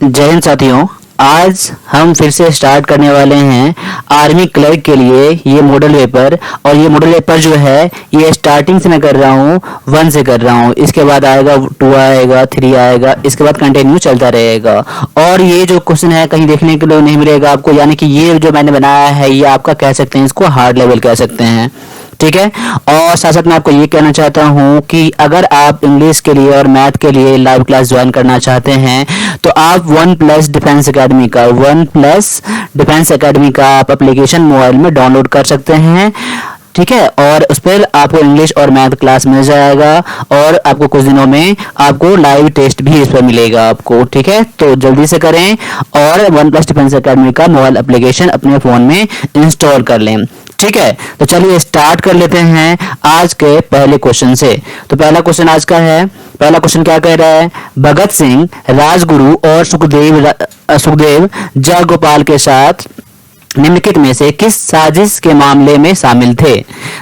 जय हिंद साथियों। आज हम फिर से स्टार्ट करने वाले हैं आर्मी क्लर्क के लिए ये मॉडल पेपर। और ये मॉडल पेपर जो है ये स्टार्टिंग से मैं कर रहा हूँ 1 से कर रहा हूँ। इसके बाद आएगा 2 आएगा 3 आएगा, इसके बाद कंटिन्यू चलता रहेगा। और ये जो क्वेश्चन है कहीं देखने के लिए नहीं मिलेगा आपको, यानी कि ये जो मैंने बनाया है ये आपका कह सकते हैं, इसको हार्ड लेवल कह सकते हैं, ठीक है। और साथ साथ मैं आपको ये कहना चाहता हूँ कि अगर आप इंग्लिश के लिए और मैथ के लिए लाइव क्लास ज्वाइन करना चाहते हैं तो आप वन प्लस डिफेंस एकेडमी का आप एप्लीकेशन मोबाइल में डाउनलोड कर सकते हैं, ठीक है। और उस पर आपको इंग्लिश और मैथ क्लास मिल जाएगा और आपको कुछ दिनों में आपको लाइव टेस्ट भी इस पर मिलेगा आपको, ठीक है। तो जल्दी से करें और वन प्लस डिफेंस एकेडमी का मोबाइल एप्लीकेशन अपने फ़ोन में इंस्टॉल कर लें, ठीक है। तो चलिए स्टार्ट कर लेते हैं आज के पहले क्वेश्चन से। तो पहला क्वेश्चन आज का है, पहला क्वेश्चन क्या कह रहा है, भगत सिंह राजगुरु और सुखदेव जयगोपाल के साथ निम्नलिखित में से किस साजिश के मामले में शामिल थे।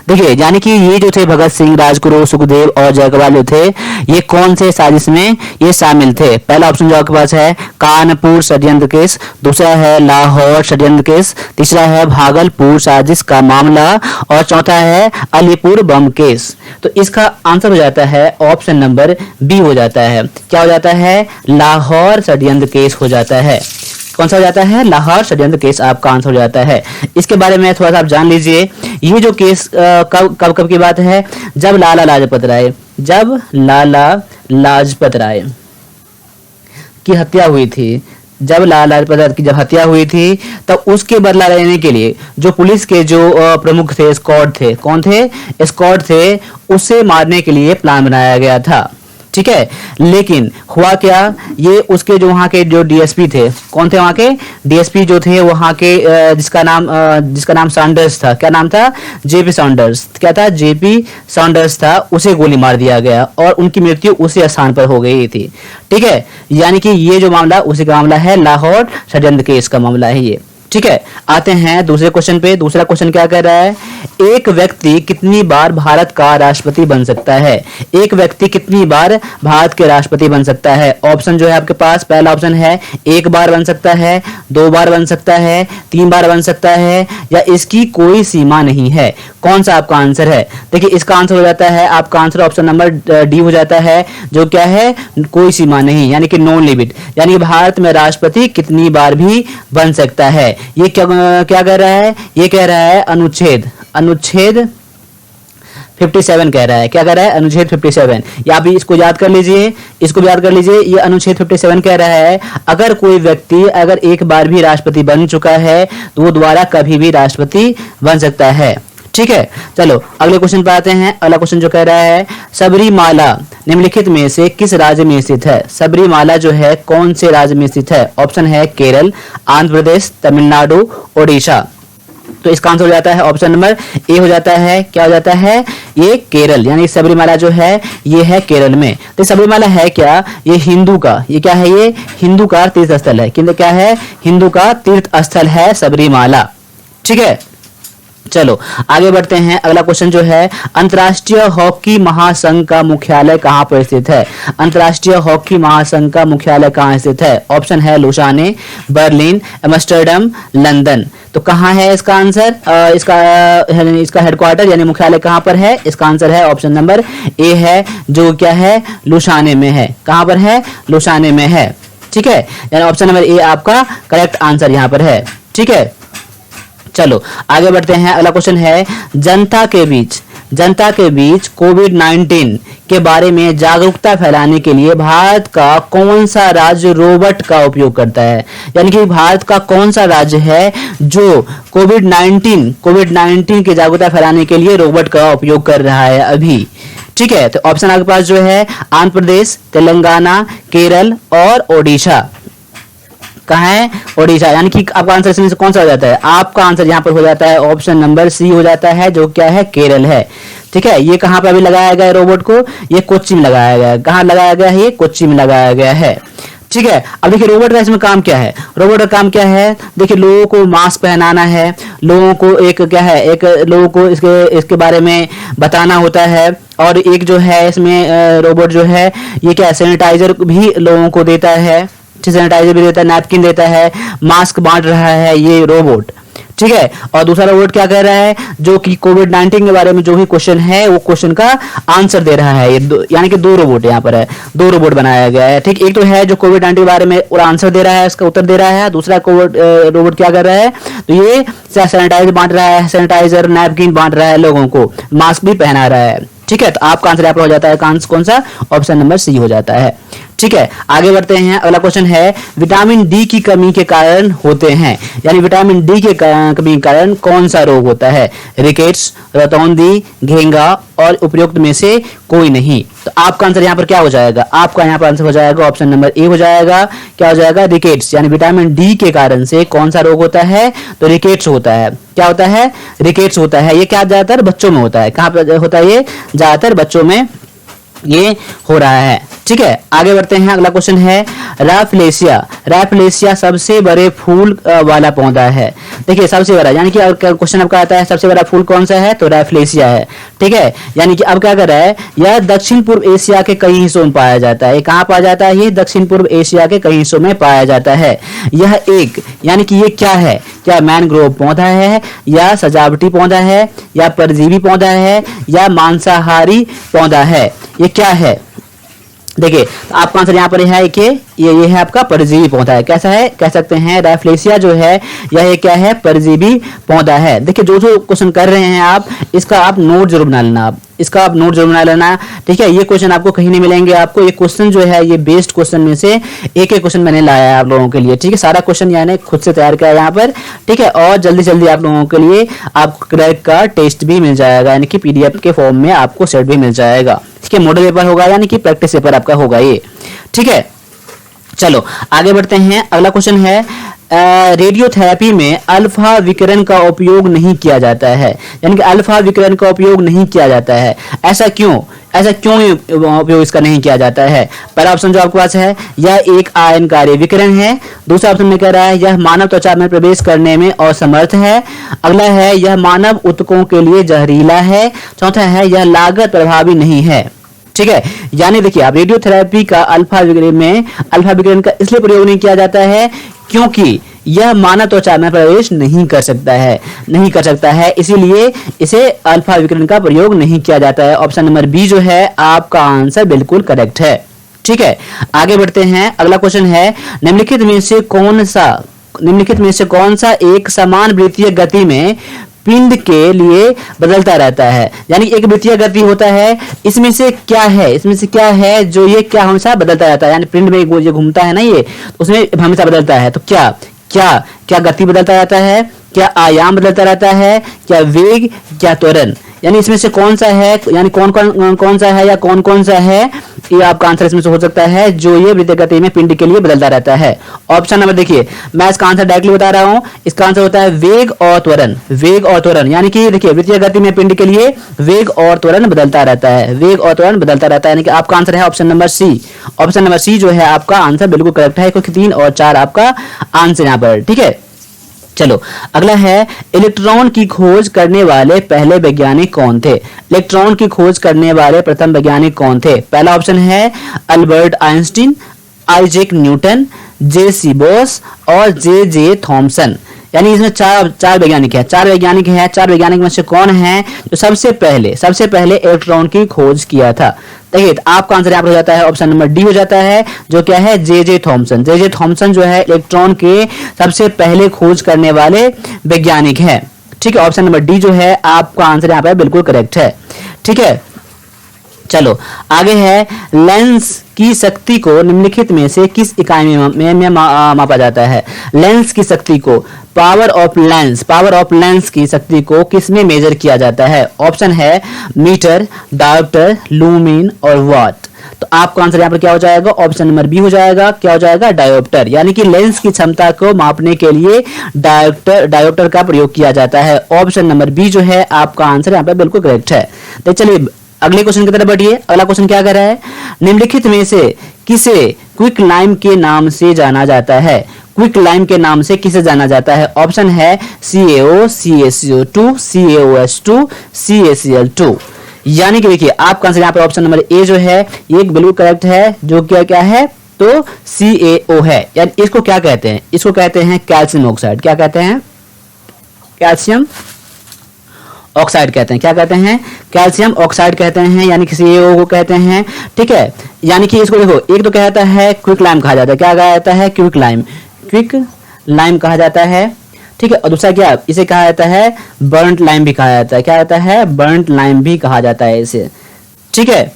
देखिए, यानी कि ये जो थे भगत सिंह, राजगुरु, सुखदेव और जयगोपाल जो थे ये कौन से साजिश में ये शामिल थे। पहला ऑप्शन जो आपके पास है कानपुर षड्यंत्र केस, दूसरा है लाहौर षड्यंत्र केस, तीसरा है भागलपुर साजिश का मामला और चौथा है अलीपुर बम केस। तो इसका आंसर हो जाता है ऑप्शन नंबर बी हो जाता है। क्या हो जाता है, लाहौर षड्यंत्र केस हो जाता है। कौन सा हो जाता है, लाहौर षड्यंत्र केस आपका आंसर हो जाता है। इसके बारे में थोड़ा सा आप जान लीजिए। ये जो केस कब की बात है, जब लाला लाजपत राय की हत्या हुई थी, जब लाला लाजपत राय की जब हत्या हुई थी तब उसके बदला लेने के लिए जो पुलिस के जो प्रमुख थे, स्क्वाड थे, कौन थे, स्क्वाड थे, उसे मारने के लिए प्लान बनाया गया था, ठीक है। लेकिन हुआ क्या, ये उसके जो वहाँ के जो डीएसपी थे, कौन थे वहाँ के डीएसपी जो थे वहाँ के, जिसका नाम सॉन्डर्स था। क्या नाम था, जेपी सॉन्डर्स। क्या था, जेपी सॉन्डर्स था। उसे गोली मार दिया गया और उनकी मृत्यु उसी स्थान पर हो गई थी, ठीक है। यानी कि ये जो मामला उसी का मामला है, लाहौर षड्यंत्र केस का मामला है ये, ठीक है। आते हैं दूसरे क्वेश्चन पे। दूसरा क्वेश्चन क्या कह रहा है, एक व्यक्ति कितनी बार भारत का राष्ट्रपति बन सकता है। एक व्यक्ति कितनी बार भारत के राष्ट्रपति बन सकता है। ऑप्शन जो है आपके पास, पहला ऑप्शन है 1 बार बन सकता है, 2 बार बन सकता है, 3 बार बन सकता है या इसकी कोई सीमा नहीं है। कौन सा आपका आंसर है। देखिए, इसका आंसर हो जाता है आपका आंसर ऑप्शन नंबर डी हो जाता है, जो क्या है, कोई सीमा नहीं, यानी कि नॉन लिमिट। यानी भारत में राष्ट्रपति कितनी बार भी बन सकता है। ये क्या कह रहा है, ये कह रहा है अनुच्छेद 57 कह रहा है। क्या कह रहा है, अनुच्छेद 57। या भी इसको याद कर लीजिए, इसको भी याद कर लीजिए। ये अनुच्छेद 57 कह रहा है अगर कोई व्यक्ति अगर एक बार भी राष्ट्रपति बन चुका है तो वो दोबारा कभी भी राष्ट्रपति बन सकता है, ठीक है। चलो अगले क्वेश्चन पर आते हैं। अगला क्वेश्चन जो कह रहा है, सबरीमाला निम्नलिखित में से किस राज्य में स्थित है। सबरीमाला जो है कौन से राज्य में स्थित है। ऑप्शन है केरल, आंध्र प्रदेश, तमिलनाडु, ओडिशा। तो इसका आंसर हो जाता है ऑप्शन नंबर ए हो जाता है। क्या हो जाता है, ये केरल, यानी सबरीमाला जो है ये है केरल में। तो सबरीमाला है क्या, ये हिंदू का, ये क्या है, ये हिंदू का तीर्थ स्थल है। किंतु क्या है, हिंदू का तीर्थ स्थल है सबरीमाला, ठीक है। चलो आगे बढ़ते हैं। अगला क्वेश्चन जो है, अंतर्राष्ट्रीय हॉकी महासंघ का मुख्यालय कहां पर स्थित है। अंतर्राष्ट्रीय हॉकी महासंघ का मुख्यालय कहां स्थित है। ऑप्शन है लुसाने, बर्लिन, एम्स्टर्डम, लंदन। तो कहां है इसका आंसर, इसका हेडक्वार्टर यानी मुख्यालय कहां पर है। इसका आंसर है ऑप्शन नंबर ए है, जो क्या है, लुसाने में है। कहां पर है, लुसाने में है, ठीक है। यानी ऑप्शन नंबर ए आपका करेक्ट आंसर यहां पर है, ठीक है। चलो आगे बढ़ते हैं। अगला क्वेश्चन है, जनता के बीच कोविड-19 के बारे में जागरूकता फैलाने के लिए भारत का कौन सा राज्य रोबोट का उपयोग करता है। यानी कि भारत का कौन सा राज्य है जो कोविड-19 की जागरूकता फैलाने के लिए रोबोट का उपयोग कर रहा है अभी, ठीक है। तो ऑप्शन आपके पास जो है आंध्र प्रदेश, तेलंगाना, केरल और ओडिशा। कहाँ है, ओडिशा। यानी कि आपका आंसर इसमें से कौन सा हो जाता है, आपका आंसर यहाँ पर हो जाता है ऑप्शन नंबर सी हो जाता है, जो क्या है, केरल है, ठीक है। ये कहाँ पर अभी लगाया गया है रोबोट को, ये कोच्चि में लगाया गया है। कहाँ लगाया गया है, ये कोच्चि में लगाया गया है, ठीक है। अब देखिए रोबोट का इसमें काम क्या है, रोबोट का काम क्या है, देखिए लोगों को मास्क पहनाना है, लोगों को एक क्या है, एक लोगों को इसके बारे में बताना होता है। और एक जो है इसमें रोबोट जो है ये क्या सैनिटाइजर भी लोगों को देता है, सैनिटाइजर भी देता है, नैपकिन देता है, मास्क बांट रहा है ये रोबोट, ठीक है। और दूसरा रोबोट क्या कर रहा है, जो कि कोविड-19 के बारे में जो भी क्वेश्चन है वो क्वेश्चन का आंसर दे रहा है। ये यानी कि दो रोबोट यहाँ पर है, दो रोबोट बनाया गया है, ठीक। एक तो है जो कोविड-19 के बारे में और आंसर दे रहा है, उसका उत्तर दे रहा है। दूसरा रोबोट क्या कर रहा है, तो ये सैनिटाइजर बांट रहा है, सैनिटाइजर नैपकिन बांट रहा है लोगों को, मास्क भी पहना रहा है, ठीक है। तो आपका आंसर यहाँ पर हो जाता है कौन सा, ऑप्शन नंबर सी हो जाता है, ठीक है। आगे बढ़ते हैं, अगला क्वेश्चन है विटामिन डी की कमी के कारण होते हैं, यानी विटामिन डी के कमी के कारण कौन सा रोग होता है, रिकेट्स, रतौंधी, घेंगा और उपयुक्त में से कोई नहीं। तो आपका आंसर यहाँ पर क्या हो जाएगा, आपका यहाँ पर आंसर हो जाएगा ऑप्शन नंबर ए हो जाएगा। क्या हो जाएगा, रिकेट्स, यानी विटामिन डी के कारण से कौन सा रोग होता है, तो रिकेट्स होता है। क्या होता है, रिकेट्स होता है। ये क्या ज्यादातर बच्चों में होता है, कहाँ पर होता है, ये ज्यादातर बच्चों में ये हो रहा है, ठीक है। आगे बढ़ते हैं, अगला क्वेश्चन है रैफलेशिया। रैफलेशिया सबसे बड़े फूल वाला पौधा है। देखिए सबसे बड़ा, यानी कि क्वेश्चन आपका आता है सबसे बड़ा फूल कौन सा है, तो रैफलेशिया है, ठीक है। यानी कि अब क्या कर रहा है, यह दक्षिण पूर्व एशिया के कई हिस्सों में पाया जाता है। कहाँ पाया जाता है, ये दक्षिण पूर्व एशिया के कई हिस्सों में पाया जाता है। यह एक, यानी कि ये क्या है, क्या मैनग्रोव पौधा है, या सजावटी पौधा है, या परजीवी पौधा है, या मांसाहारी पौधा है, ये क्या है। देखिए आपका आंसर यहाँ पर है कि ये है आपका परजीवी पौधा है। कैसा है, कह सकते हैं रैफलेशिया जो है यह क्या है, परजीवी पौधा है। देखिए जो क्वेश्चन कर रहे हैं आप, इसका आप नोट जरूर बना लेना, इसका आप नोट जरूर बना लेना, ठीक है। ये क्वेश्चन आपको कहीं नहीं मिलेंगे, आपको ये क्वेश्चन जो है ये बेस्ट क्वेश्चन में से एक क्वेश्चन मैंने लाया है आप लोगों के लिए, ठीक है। सारा क्वेश्चन यानी खुद से तैयार किया यहाँ पर, ठीक है। और जल्दी जल्दी आप लोगों के लिए आपको क्रैक का टेस्ट भी मिल जाएगा, यानी कि पीडीएफ के फॉर्म में आपको सेट भी मिल जाएगा, ठीक है। मॉडल पेपर होगा, यानी कि प्रैक्टिस पेपर आपका होगा ये, ठीक है। चलो आगे बढ़ते हैं, अगला क्वेश्चन है रेडियोथेरेपी में अल्फा विकिरण का उपयोग नहीं किया जाता है, यानी कि अल्फा विकिरण का उपयोग नहीं किया जाता है। ऐसा क्यों उपयोग इसका नहीं किया जाता है। पहला ऑप्शन जो आपके पास है, यह एक आयनकारी विकिरण है। दूसरा ऑप्शन में कह रहा है यह मानव त्वचा में प्रवेश करने में असमर्थ है। अगला है यह मानव ऊतकों के लिए जहरीला है। चौथा है यह लागत प्रभावी नहीं है, ठीक है। यानी देखिए आप रेडियोथेरेपी का अल्फा विकिरण का इसलिए प्रयोग नहीं किया जाता है क्योंकि यह मानव त्वचा में प्रवेश नहीं कर सकता है, इसीलिए इसे अल्फा विकिरण का प्रयोग नहीं किया जाता है। ऑप्शन नंबर बी जो है आपका आंसर बिल्कुल करेक्ट है, ठीक है। आगे बढ़ते हैं, अगला क्वेश्चन है निम्नलिखित में से कौन सा एक समान वृत्तीय गति में पिंड के लिए बदलता रहता है, यानी एक वृत्तीय गति होता है, इसमें से क्या है जो ये क्या हमेशा बदलता रहता है, यानी पिंड में जो घूमता है ना ये, उसमें हमेशा बदलता है। तो क्या गति बदलता रहता है, क्या आयाम बदलता रहता है, क्या वेग, क्या त्वरण, यानी इसमें से कौन सा है, यानी कौन सा है या कौन सा है, ये आपका आंसर इसमें से हो सकता है जो ये वृत्तीय गति में पिंड के लिए बदलता रहता है। ऑप्शन नंबर देखिए, मैं इसका आंसर डायरेक्टली बता रहा हूं, इसका आंसर होता है वेग और त्वरण, यानी कि देखिए वृत्तीय गति में पिंड के लिए वेग और त्वरण बदलता रहता है, यानी कि आपका आंसर है ऑप्शन नंबर सी जो है आपका आंसर बिल्कुल करेक्ट है, क्योंकि 3 और 4 आपका आंसर यहाँ पर, ठीक है। चलो अगला है इलेक्ट्रॉन की खोज करने वाले पहले वैज्ञानिक कौन थे, इलेक्ट्रॉन की खोज करने वाले प्रथम वैज्ञानिक कौन थे। पहला ऑप्शन है Albert Einstein, Isaac Newton, JC. Bose और जे.जे. थॉमसन, यानी इसमें चार वैज्ञानिक हैं। चार वैज्ञानिक में से कौन है जो सबसे पहले इलेक्ट्रॉन की खोज किया था। देखिए तो आपका आंसर यहाँ पर हो जाता है ऑप्शन नंबर डी हो जाता है, जो क्या है जे.जे. थॉमसन जो है इलेक्ट्रॉन के सबसे पहले खोज करने वाले वैज्ञानिक है, ठीक है। ऑप्शन नंबर डी जो है आपका आंसर यहाँ पर बिल्कुल करेक्ट है, ठीक है। चलो आगे है लेंस की शक्ति को निम्नलिखित में से किस इकाई में मापा जाता है। लेंस की शक्ति को पावर ऑफ लेंस की शक्ति को किस में मेजर किया जाता है। ऑप्शन है मीटर, डायोप्टर, लूमिन और वाट। तो आपका आंसर यहाँ पर क्या हो जाएगा, ऑप्शन नंबर बी हो जाएगा। क्या हो जाएगा, डायोप्टर, यानी कि लेंस की क्षमता को मापने के लिए डायोप्टर का प्रयोग किया जाता है। ऑप्शन नंबर बी जो है आपका आंसर यहाँ पर बिल्कुल करेक्ट है। तो चलिए अगले क्वेश्चन की तरफ बढ़िए। अगला क्वेश्चन क्या कर रहा है, निम्नलिखित में से किसे क्विक लाइम के नाम से जाना जाता है। क्विक लाइम के नाम से किसे जाना जाता है। ऑप्शन है CaO, CaCO2, CaOH2, CaCl2। यानी कि देखिए आपका आंसर यहाँ पर ऑप्शन नंबर ए जो है ये बिल्कुल करेक्ट है, जो क्या है तो CaO है, यानी इसको क्या कहते हैं, इसको कहते हैं कैल्शियम ऑक्साइड। क्या कहते हैं, कैल्शियम ऑक्साइड कहते हैं। क्या कहते हैं, कैल्शियम ऑक्साइड कहते हैं, यानी कि CaO को कहते हैं। ठीक है, यानी कि इसको देखो, एक तो कहता है क्विक लाइम कहा जाता है। क्या कहा जाता है, क्विक लाइम, क्विक लाइम कहा जाता है। ठीक है, और दूसरा क्या, इसे कहा जाता है बर्न्ट लाइम भी कहा जाता है। क्या कहता है, बर्न्ट लाइम भी कहा जाता है इसे। ठीक है,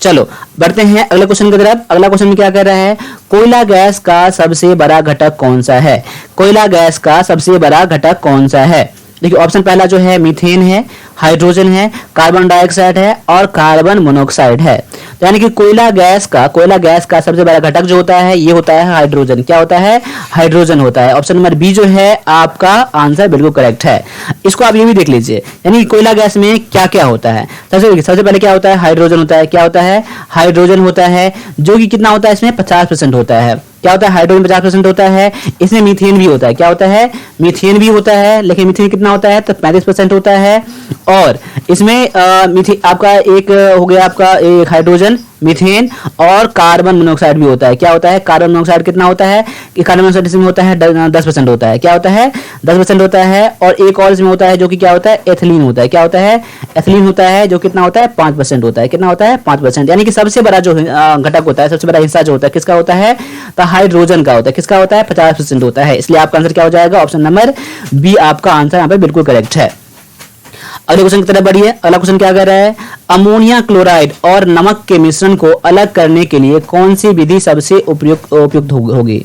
चलो बढ़ते हैं अगले क्वेश्चन की तरफ। अगला क्वेश्चन में क्या कह रहा है, कोयला गैस का सबसे बड़ा घटक कौन सा है। कोयला गैस का सबसे बड़ा घटक कौन सा है। देखिए ऑप्शन पहला जो है मीथेन है, हाइड्रोजन है, कार्बन डाइऑक्साइड है और कार्बन मोनोऑक्साइड है। तो यानी कि कोयला गैस का सबसे बड़ा घटक जो होता है ये होता है हाइड्रोजन। क्या होता है, हाइड्रोजन होता है। ऑप्शन नंबर बी जो है आपका आंसर बिल्कुल करेक्ट है। इसको आप ये भी देख लीजिए, यानी कोयला गैस में क्या क्या होता है। सबसे पहले क्या होता है, हाइड्रोजन होता है। क्या होता है, हाइड्रोजन होता है, जो कि कितना होता है इसमें 50% होता है। क्या होता है, हाइड्रोजन 50% होता है। इसमें मीथेन भी होता है। क्या होता है, मीथेन भी होता है, लेकिन मीथेन कितना होता है, तो 35% होता है। और इसमें मीथेन आपका एक हो गया, आपका एक हाइड्रोजन, मीथेन और कार्बन मोनोऑक्साइड भी होता है। क्या होता है, कार्बन मोनोऑक्साइड कितना होता है, कि कार्बन मोनोऑक्साइड इसमें होता है 10% होता है। क्या होता है, 10% होता है। और एक और इसमें होता है जो कि क्या होता है, एथिलीन होता है। क्या होता है, एथिलीन होता है, जो कितना होता है 5% होता है। कितना होता है, 5%। यानी कि सबसे बड़ा जो घटक होता है, सबसे बड़ा हिस्सा जो होता है किसका होता है, तो हाइड्रोजन का होता है। किसका होता है, 50% होता है। इसलिए आपका आंसर क्या हो जाएगा, ऑप्शन नंबर बी आपका आंसर यहाँ पे बिल्कुल करेक्ट है। अगले क्वेश्चन की तरफ बढ़िए। अगला क्वेश्चन क्या कर रहा है, अमोनिया क्लोराइड और नमक के मिश्रण को अलग करने के लिए कौन सी विधि सबसे उपयुक्त होगी।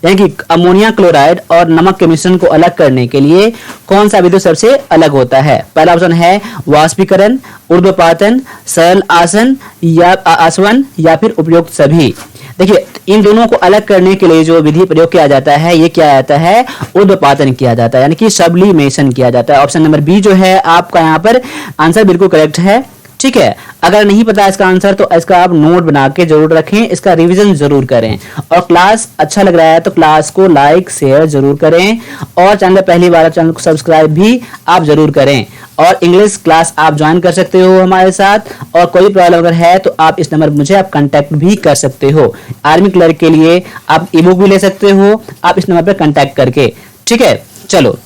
यानी कि अमोनिया क्लोराइड और नमक के मिश्रण को अलग करने के लिए कौन सा विधि सबसे अलग होता है। पहला ऑप्शन है वाष्पीकरण, ऊर्ध्वपातन, सरल आसन या आसवन या फिर उपयुक्त सभी। देखिए इन दोनों को अलग करने के लिए जो विधि प्रयोग किया जाता है ये क्या जाता है, ऊर्ध्वपातन किया जाता है, यानी कि सब्लिमेशन किया जाता है। ऑप्शन नंबर बी जो है आपका यहाँ पर आंसर बिल्कुल करेक्ट है। ठीक है, अगर नहीं पता इसका आंसर तो इसका आप नोट बना के जरूर रखें, इसका रिवीजन जरूर करें। और क्लास अच्छा लग रहा है तो क्लास को लाइक शेयर जरूर करें और चैनल पहली बार चैनल को सब्सक्राइब भी आप जरूर करें। और इंग्लिश क्लास आप ज्वाइन कर सकते हो हमारे साथ, और कोई प्रॉब्लम अगर है तो आप इस नंबर मुझे आप कांटेक्ट भी कर सकते हो। आर्मी क्लर्क के लिए आप ई बुक भी ले सकते हो आप इस नंबर पर कांटेक्ट करके। ठीक है, चलो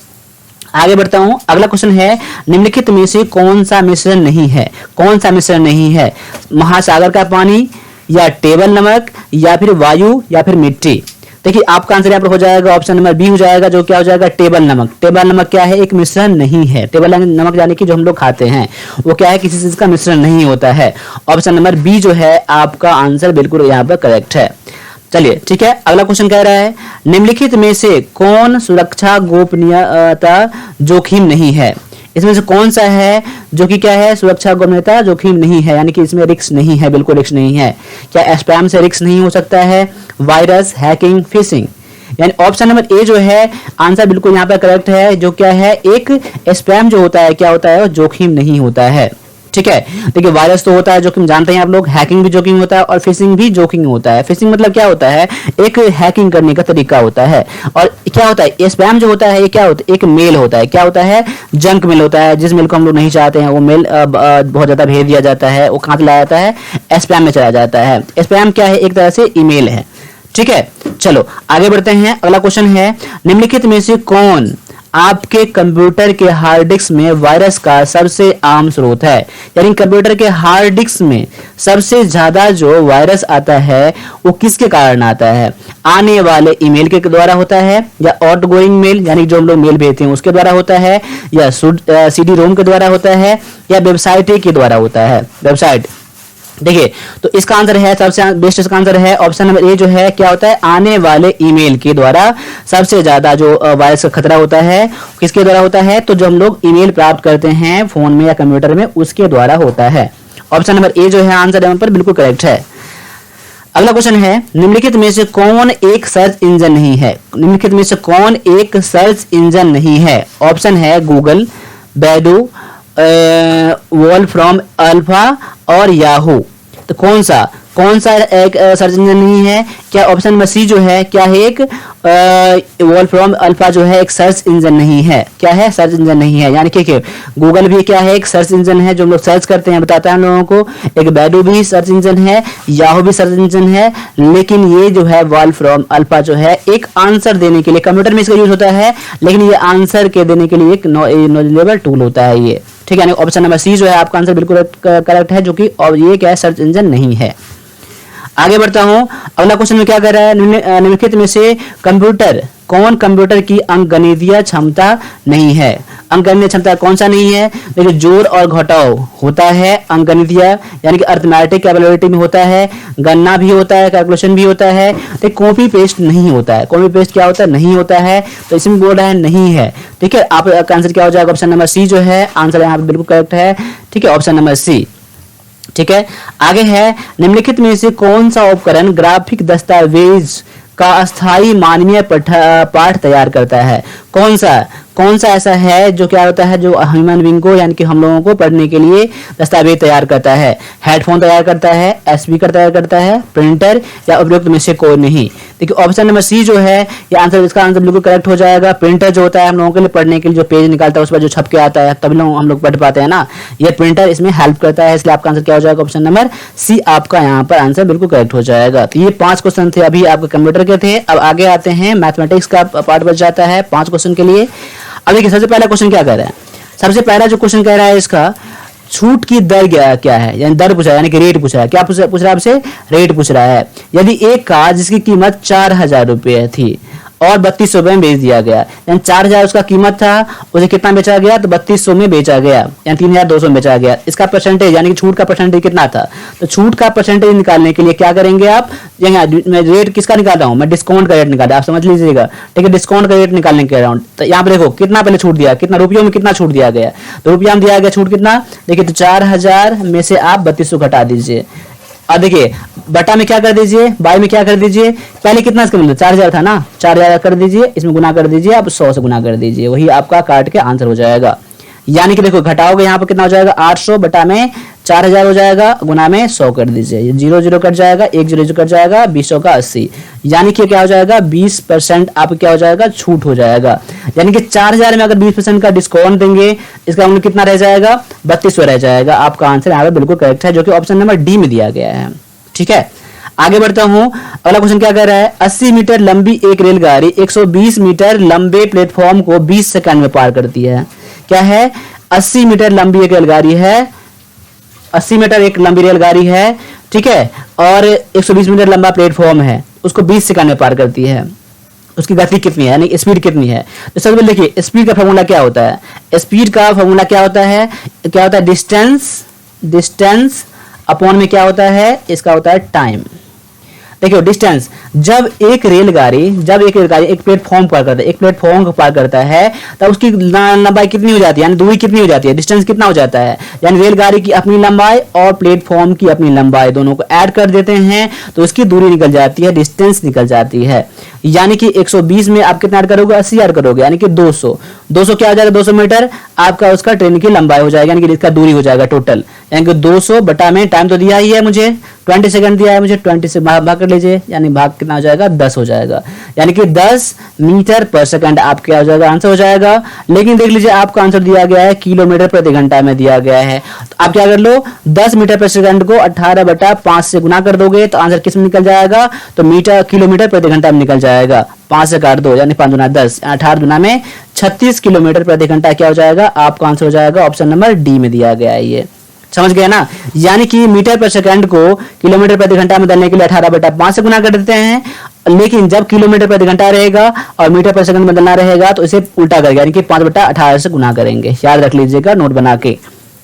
आगे बढ़ता हूं। अगला क्वेश्चन है, निम्नलिखित में से कौन सा मिश्रण नहीं है। कौन सा मिश्रण नहीं है, महासागर का पानी या टेबल नमक या फिर वायु या फिर मिट्टी। देखिए आपका आंसर यहाँ पर हो जाएगा ऑप्शन नंबर बी हो जाएगा, जो क्या हो जाएगा, टेबल नमक। टेबल नमक क्या है, एक मिश्रण नहीं है। टेबल नमक यानी कि जो हम लोग खाते हैं वो क्या है, किसी चीज का मिश्रण नहीं होता है। ऑप्शन नंबर बी जो है आपका आंसर बिल्कुल यहाँ पर करेक्ट है। चलिए ठीक है, अगला क्वेश्चन कह रहा है, निम्नलिखित में से कौन सुरक्षा गोपनीयता जोखिम नहीं है। इसमें से कौन सा है जो कि क्या है, सुरक्षा गोपनीयता जोखिम नहीं है, यानी कि इसमें रिस्क नहीं है, बिल्कुल रिस्क नहीं है। क्या स्पैम से रिस्क नहीं हो सकता है, वायरस, हैकिंग, फिशिंग। यानी ऑप्शन नंबर ए जो है आंसर बिल्कुल यहाँ पर करेक्ट है, जो क्या है, एक स्पैम जो होता है क्या होता है, जोखिम नहीं होता है। ठीक है, देखिए वायरस तो होता है जोखिम जानते हैं आप लोग, हैकिंग भी जोखिम होता है और फिशिंग भी जोखिम होता है। फिशिंग मतलब क्या होता है, एक हैकिंग करने का तरीका होता है। और क्या होता है, स्पैम जो होता है ये क्या होता है, एक मेल होता है। क्या होता है, जंक मेल होता है, जिस मेल को हम लोग नहीं चाहते हैं वो मेल बहुत ज्यादा भेज दिया जाता है, वो कहाँ चला जाता है, स्पैम में चला जाता है। स्पैम क्या है, एक तरह से ईमेल है। ठीक है, चलो आगे बढ़ते हैं। अगला क्वेश्चन है, निम्नलिखित में से कौन आपके कंप्यूटर के हार्ड डिस्क में वायरस का सबसे आम स्रोत है। यानी कंप्यूटर के हार्ड डिस्क में सबसे ज्यादा जो वायरस आता है वो किसके कारण आता है, आने वाले ईमेल के द्वारा होता है, या आउटगोइंग मेल यानी जो हम लोग मेल भेजते हैं उसके द्वारा होता है, या CD रोम के द्वारा होता है, या वेबसाइट के द्वारा होता है, वेबसाइट। देखिए तो इसका आंसर है, सबसे बेस्ट इसका आंसर है ऑप्शन नंबर ए जो है, क्या होता है, आने वाले ईमेल के द्वारा सबसे ज्यादा जो वायरस का खतरा होता है किसके द्वारा होता है, तो जो हम लोग ईमेल प्राप्त करते हैं फोन में या कंप्यूटर में उसके द्वारा होता है। ऑप्शन नंबर ए जो है आंसर यहाँ पर बिल्कुल करेक्ट है। अगला क्वेश्चन है, निम्नलिखित में से कौन एक सर्च इंजन नहीं है। निम्नलिखित में से कौन एक सर्च इंजन नहीं है। ऑप्शन है Google, Baidu, wall from alpha और याहू। तो कौन सा एक सर्च इंजन नहीं है? क्या ऑप्शन नंबर सी जो है क्या है एक वोल्फ्राम अल्फा जो है एक सर्च इंजन नहीं है? क्या है? सर्च इंजन नहीं है। यानी कि गूगल भी क्या है एक सर्च इंजन है जो हम लोग सर्च करते हैं, बताता है हम लोगों को। एक बैडू भी सर्च इंजन है, याहू भी सर्च इंजन है, लेकिन ये जो है वोल्फ्राम अल्फा जो है एक आंसर देने के लिए, कंप्यूटर में इसका यूज होता है, लेकिन ये आंसर के देने के लिए एक नॉलेजेबल टूल होता है ये। ठीक है, ऑप्शन नंबर सी जो है आपका आंसर बिल्कुल करेक्ट है, जो कि और ये क्या है सर्च इंजन नहीं है। आगे बढ़ता हूं, अगला क्वेश्चन में क्या कर रहा है, निम्नलिखित में से कौन कंप्यूटर की अंकगणितीय क्षमता नहीं है? अंकगणितीय क्षमता कौन सा नहीं है? देखिए जोड़ और घटाव होता है अंकगणितीय, यानी कि अर्थमेटिक कैपेबिलिटी में होता है, गणना भी होता है, कैलकुलेशन भी होता है, तो कॉपी पेस्ट नहीं होता है। कॉपी पेस्ट क्या होता है? नहीं होता है, तो इसमें बोल रहा है नहीं है। ठीक है, आपका आंसर क्या हो जाएगा? ऑप्शन नंबर सी जो है आंसर यहाँ पे बिल्कुल करेक्ट है। ठीक है, ऑप्शन नंबर सी। ठीक है, आगे है निम्नलिखित में से कौन सा उपकरण ग्राफिक दस्तावेज का अस्थायी मानवीय पाठ तैयार करता है? कौन सा ऐसा है जो क्या होता है, जो ह्यूमन बीइंग को यानी कि हम लोगों को पढ़ने के लिए दस्तावेज तैयार करता है? हेडफोन तैयार करता है, स्पीकर तैयार करता है, प्रिंटर, या उपयुक्त में से कोई नहीं? देखिए ऑप्शन नंबर सी जो है ये आंसर, इसका आंसर बिल्कुल करेक्ट हो जाएगा। प्रिंटर जो होता है हम लोगों के लिए पढ़ने के लिए जो पेज निकालता है उस पर जो छप के आता है तभी हम लोग पढ़ पाते हैं ना, ये प्रिंटर इसमें हेल्प करता है, इसलिए आपका आंसर क्या हो जाएगा? ऑप्शन नंबर सी आपका यहाँ पर आंसर बिल्कुल करेक्ट हो जाएगा। तो ये 5 क्वेश्चन थे अभी आपके कंप्यूटर के थे। अब आगे आते हैं मैथमेटिक्स का पार्ट बच जाता है 5 क्वेश्चन के लिए। अब देखिए सबसे पहला क्वेश्चन क्या कह रहा है, सबसे पहला जो क्वेश्चन कह रहा है इसका छूट की दर क्या है, यानी दर पूछा है, यानी कि रेट पूछा है। क्या पूछ रहा है आपसे? रेट पूछ रहा है। यदि एक कार जिसकी कीमत 4,000 रुपये थी और 3200 में बेच दिया गया, यानी 4,000 उसका कीमत था, उसे कितना बेचा गया? तो 3200 में बेचा गया, यानी 3,200 में बेचा गया। इसका परसेंटेज यानी कि छूट का परसेंटेज कितना था? तो छूट का परसेंटेज निकालने के लिए क्या करेंगे आप? मैं रेट किसका निकाल रहा हूँ? मैं डिस्काउंट का रेट निकाल रहा हूँ, आप समझ लीजिएगा। ठीक है, डिस्काउंट का रेट निकालने के रहा हूँ। तो यहाँ पे देखो कितना पहले छूट दिया, कितना रुपयों में कितना छूट दिया गया? तो रुपया में दिया गया छूट कितना? देखिए तो 4,000 में से आप 3200 घटा दीजिए। अब देखिए बटा में क्या कर दीजिए, बाई में क्या कर दीजिए। पहले कितना इसका मतलब 4,000 था ना, 4,000 कर दीजिए, इसमें गुना कर दीजिए, अब 100 से गुना कर दीजिए, वही आपका काट के आंसर हो जाएगा। यानी कि देखो घटाओगे यहाँ पर कितना हो जाएगा? 800 बटा में 4,000 हो जाएगा, गुना में 100 कर दीजिए, 0 0 कट जाएगा, 1 0 कट जाएगा, 20 का 80, यानी कि क्या हो जाएगा? 20% आप क्या हो जाएगा? छूट हो जाएगा। यानी कि 4,000 में अगर 20% का डिस्काउंट देंगे, इसका मतलब कितना रह जाएगा? 3200 रह जाएगा। आपका आंसर यहाँ पर बिल्कुल करेक्ट है, जो कि ऑप्शन नंबर डी में दिया गया है। ठीक है, आगे बढ़ता हूं। अगला क्वेश्चन क्या कह रहा है, 80 मीटर लंबी एक रेलगाड़ी 120 मीटर लंबे प्लेटफॉर्म को 20 सेकंड में पार करती है। क्या है? 80 मीटर लंबी एक रेलगाड़ी है, 80 मीटर एक लंबी रेलगाड़ी है, ठीक है, और 120 मीटर लंबा प्लेटफॉर्म है, उसको 20 सेकंड में पार करती है। उसकी गति कितनी है, यानी स्पीड कितनी है? तो सबसे पहले देखिए स्पीड का फॉर्मूला क्या होता है। स्पीड का फॉर्मूला क्या होता है? डिस्टेंस अपॉन में क्या होता है? इसका होता है टाइम। देखिए डिस्टेंस, जब एक रेलगाड़ी एक प्लेटफॉर्म पार करता है, एक प्लेटफॉर्म को पार करता है, तब उसकी लंबाई कितनी हो जाती है, यानी दूरी कितनी हो जाती है, डिस्टेंस कितना हो जाता है। यानी रेलगाड़ी की अपनी लंबाई और प्लेटफॉर्म की अपनी लंबाई दोनों को ऐड कर देते हैं तो उसकी दूरी निकल जाती है, डिस्टेंस निकल जाती है। यानी कि 120 में आप कितना ऐड करोगे? 80 ऐड करोगे, यानी कि 200 क्या हो जाएगा? 200 मीटर आपका उसका ट्रेन की लंबाई हो जाएगा, यानी कि इसका दूरी हो जाएगा टोटल। यानी कि 200 बटा में टाइम तो दिया ही है मुझे, 20 सेकंड दिया है मुझे, 20 से भाग कर लीजिए, यानी भाग कितना हो जाएगा? 10 हो जाएगा, यानी कि 10 मीटर पर सेकंड आप क्या हो जाएगा? आंसर हो जाएगा। लेकिन देख लीजिए आपका आंसर दिया गया है किलोमीटर प्रति घंटा में दिया गया है, तो आप क्या कर लो? 10 मीटर पर सेकंड को 18 बटा 5 से गुना कर दोगे तो आंसर किस में निकल जाएगा? तो किलोमीटर प्रति घंटा में निकल जाएगा। 5 से काट दो, यानी 5 दूना 10, 18 दूना में 36 किलोमीटर प्रति घंटा क्या हो जाएगा? आपका आंसर हो जाएगा ऑप्शन नंबर डी में दिया गया है। ये समझ गए ना? यानी कि मीटर पर सेकंड को किलोमीटर प्रति घंटा में बदलने के लिए 18 बटा 5 से गुना कर देते हैं, लेकिन जब किलोमीटर प्रति घंटा रहेगा और मीटर पर सेकंड बदलना रहेगा तो इसे उल्टा करेंगे, यानी कि 5 बटा 18 से गुना करेंगे। याद रख लीजिएगा नोट बना के।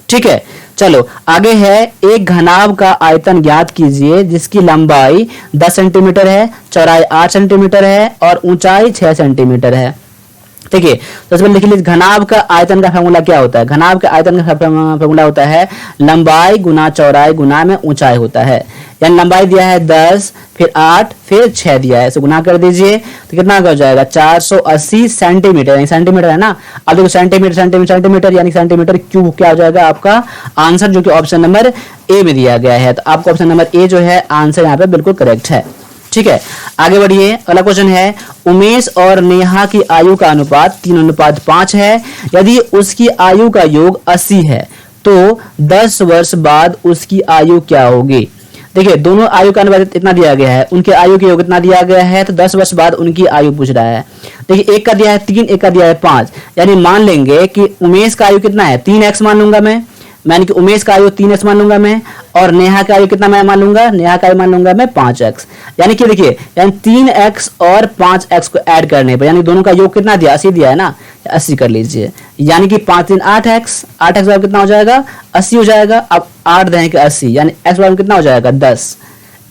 ठीक है, चलो आगे है, एक घनाभ का आयतन ज्ञात कीजिए जिसकी लंबाई 10 सेंटीमीटर है, चौड़ाई 8 सेंटीमीटर है और ऊंचाई 6 सेंटीमीटर है। देखिए सबसे पहले लिख लीजिए घनाभ का आयतन का फॉर्मूला क्या होता है। घनाभ के आयतन का फॉर्मूला होता है लंबाई गुना चौड़ाई गुना में ऊंचाई होता है। यानी लंबाई दिया है 10, फिर 8, फिर 6 दिया है, इसे गुना कर दीजिए तो कितना हो जाएगा 480 सेंटीमीटर, यानी सेंटीमीटर है ना। अब देखो सेंटीमीटर सेंटीमीटर सेंटीमीटर यानी सेंटीमीटर क्यूब क्या हो जाएगा आपका आंसर, जो कि ऑप्शन नंबर ए में दिया गया है। तो आपका ऑप्शन नंबर ए जो है आंसर यहाँ पे बिल्कुल करेक्ट है। ठीक है, आगे बढ़िए। अगला क्वेश्चन है उमेश और नेहा की आयु का अनुपात 3:5 है। यदि उसकी आयु का योग 80 है तो 10 वर्ष बाद उसकी आयु क्या होगी। देखिए दोनों आयु का अनुपात इतना दिया गया है, उनके आयु के योग इतना दिया गया है, तो 10 वर्ष बाद उनकी आयु पूछ रहा है। देखिए एक का दिया है 3, एक का दिया है 5, यानी मान लेंगे कि उमेश का आयु कितना है 3x मान लूंगा मैं, यानी कि उमेश का आयु 3x मान लूंगा मैं, और नेहा का आयु कितना मैं मान लूंगा, नेहा का आयु मान लूंगा मैं 5x। यानी कि देखिए यानी 3x और 5x को ऐड करने पर यानी दोनों का योग कितना दिया 80 दिया है ना, 80 कर लीजिए। यानी कि 5 3 8x, 8x बराबर कितना हो जाएगा 80 हो जाएगा। अब 8 दें कि 80, यानी x बराबर कितना हो जाएगा 10,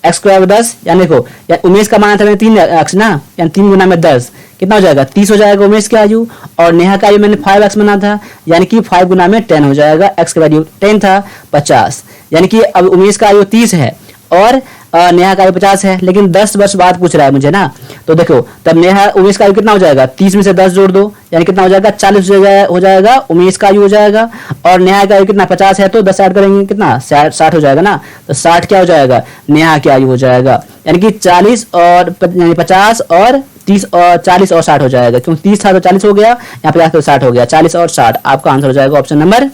x स्क्वायर 10। यानी देखो यानी उमेश का माना था 3x ना, यानी 3 गुना में 10 कितना हो जाएगा 30 हो जाएगा उमेश की आयु, और नेहा का आयु मैंने 5x माना था, यानी कि 5 गुना में 10 हो जाएगा, x का वैल्यू 10 था 50। यानी कि अब उमेश का आयु 30 है और नेहा का आयु 50 है, लेकिन 10 वर्ष बाद पूछ रहा है मुझे ना। तो देखो तब नेहा उमेश का आयु कितना हो जाएगा 30 में से 10 जोड़ दो, यानी कितना हो जाएगा 40 हो जाएगा उमेश का आयु हो जाएगा, और नेहा का आयु कितना 50 है तो 10 ऐड करेंगे कितना 60 हो जाएगा ना। तो 60 क्या हो जाएगा नेहा की आयु हो जाएगा, यानी कि 40 और यानी 50 और 30 और 40 और 60 हो जाएगा, क्योंकि 30 था तो 40 हो गया, यहाँ 50 तो 60 हो गया, 40 और 60 आपका आंसर हो जाएगा ऑप्शन नंबर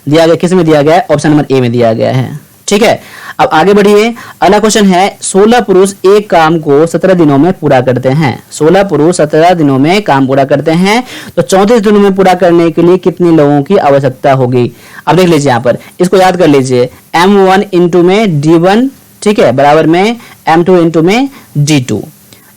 दिया गया, किस में दिया गया है ऑप्शन नंबर ए में दिया गया है। ठीक है, अब आगे बढ़िए। अगला क्वेश्चन है 16 पुरुष एक काम को 17 दिनों में पूरा करते हैं। 16 पुरुष 17 दिनों में काम पूरा करते हैं, तो 34 दिनों में पूरा करने के लिए कितने लोगों की आवश्यकता होगी। अब देख लीजिए यहाँ पर, इसको याद कर लीजिए M1 इंटू में D1, ठीक है, बराबर में M2 इंटू में D2।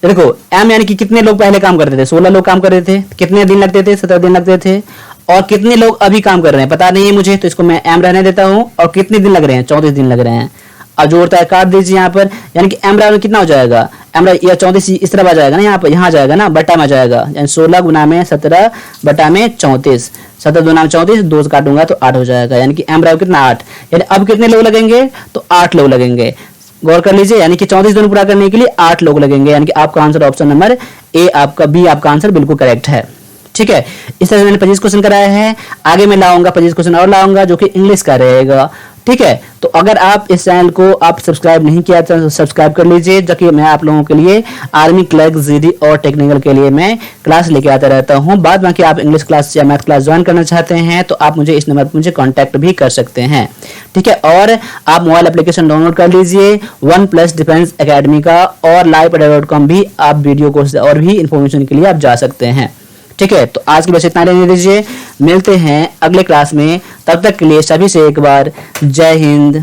देखो M यानी कि कितने लोग पहले काम करते थे, 16 लोग काम करते थे, कितने दिन लगते थे 17 दिन लगते थे, और कितने लोग अभी काम कर रहे हैं पता नहीं है मुझे, तो इसको मैं M रहने देता हूं, और कितने दिन लग रहे हैं 34 दिन लग रहे हैं। अब जो होता है काट दीजिए यहाँ पर, यानी कि M बराबर कितना हो जाएगा, M या 34 इस तरफ आ जाएगा ना, यहाँ पर यहाँ जाएगा ना, बटा में जाएगा, यानी 16 गुना में 17 बटा में 34, 17 गुना में 34 2 से काटूंगा तो 8 हो जाएगा, यानी कि M बराबर कितना 8। यानी अब कितने लोग लगेंगे तो 8 लोग लगेंगे, गौर कर लीजिए, यानी कि 34 दिन पूरा करने के लिए 8 लोग लगेंगे, यानी कि आपका आंसर ऑप्शन नंबर ए आपका बी आपका आंसर बिल्कुल करेक्ट है। ठीक है, इस तरह से मैंने 25 क्वेश्चन कराया है, आगे मैं लाऊंगा 25 क्वेश्चन और लाऊंगा जो कि इंग्लिश का रहेगा। ठीक है, तो अगर आप इस चैनल को आप सब्सक्राइब नहीं किया तो सब्सक्राइब कर लीजिए, जो कि मैं आप लोगों के लिए आर्मी, क्लर्क, जीडी और टेक्निकल के लिए मैं क्लास लेके आता रहता हूं। बाद बाकी आप इंग्लिश क्लास या मैथ क्लास ज्वाइन करना चाहते हैं तो आप मुझे इस नंबर पर मुझे कांटेक्ट भी कर सकते हैं। ठीक है, और आप मोबाइल एप्लीकेशन डाउनलोड कर लीजिए OnePlus डिफेंस एकेडमी का, और livepada.com भी आप वीडियो कोर्स और भी इंफॉर्मेशन के लिए आप जा सकते हैं। ठीक है, तो आज की बस इतना रहने दीजिए, मिलते हैं अगले क्लास में, तब तक के लिए सभी से एक बार जय हिंद।